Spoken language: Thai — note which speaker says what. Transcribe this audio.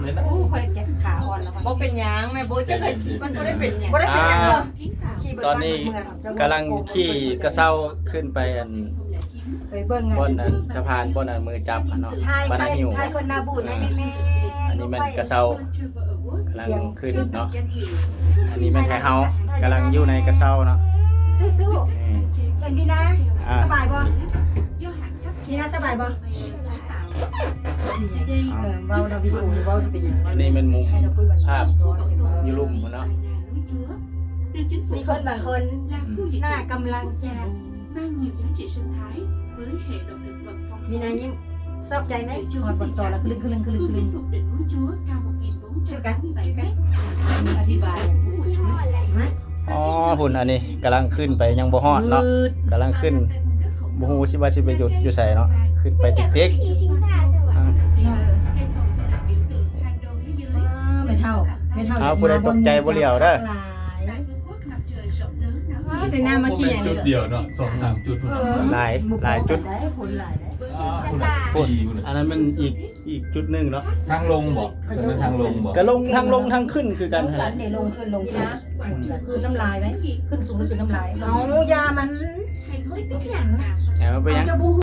Speaker 1: เลยนะ
Speaker 2: โอ้ค่อยแกะขาอ่อนแล้ว
Speaker 3: บ่เป็นหยังแม่โบจะเคยมันบ่ได้เป็นหยัง
Speaker 2: บ่ได้เป็นหยังขี่
Speaker 4: ตอนนี้กำลังขี่กระเซ้าขึ้นไปอัน
Speaker 2: ไปเบิ่ง
Speaker 4: บนอันสะพานบนอันมือจับอันเนาะ
Speaker 2: ทาย
Speaker 4: บ้าน
Speaker 2: ใคร
Speaker 4: นาหิว
Speaker 2: ทายคนนาบูดนะแม่
Speaker 4: อันนี้มันกระเซ้ากำลังขึ้นเนาะอันนี้แม่นไทเฮากำลังอยู่ในกระเซ้าเนาะ
Speaker 2: สู้
Speaker 4: นี่
Speaker 2: ๆเอ็นพี่นะ
Speaker 4: อ่า
Speaker 2: สบายบ่พี่นะสบายบ่เว้าเราวิดีโอเว้าสิเป็นหยัง
Speaker 4: อันนี้เป็นมุมภาพอยู่ลุ่มเนาะ
Speaker 2: มีคนบางคนหน้ากำลังจะ
Speaker 5: mang nhiều giá trị sinh thái với hệ động thực vật phong
Speaker 2: มี
Speaker 5: phú.
Speaker 2: นายิ้มชอบใจไหมหอดบนต่อแล้วคลึง
Speaker 5: Khu chinh phục đỉnh núi Chúa cao 1.487 mét.
Speaker 3: อธิบาย
Speaker 4: อ๋อหุ่นอันนี้กำลังขึ้นไปยังบ่ฮอดเนาะกำลังขึ้นบ่ฮู้สิว่าสิไปหยุดอยู่ไสเนาะขึ้นไปติ๊ก
Speaker 6: ขี่ชิงซ่าใช่ไหม
Speaker 4: ๆอ่า
Speaker 2: เป็นเท่าเป็นเท่า
Speaker 4: เอาผู้ใดตกใจบ่เหลียวเด้อ
Speaker 3: แต่หน้ามาขี้อย่าง
Speaker 1: จุ
Speaker 3: นี้
Speaker 1: ดเดียวเนาะ2-3 จุด
Speaker 4: หลายจุด
Speaker 2: ได้ผลหลายได้
Speaker 4: ฝุ่นอันนั้นมันอีกจุดหนึงเนาะ
Speaker 1: ทางลงบ่จะเป็นทางลงบ่
Speaker 4: ก็ลงทางขึ้นคือกัน
Speaker 2: ห
Speaker 4: หั่น
Speaker 2: ลา
Speaker 4: แห
Speaker 2: น
Speaker 4: ละ
Speaker 2: เนี่ยลงขึ้นนะคือน้ำลายไหมขึ้นสูงหรือคือน้ำลายเอายามันทุกอย่าง
Speaker 4: เอาไปยัง
Speaker 2: จะบู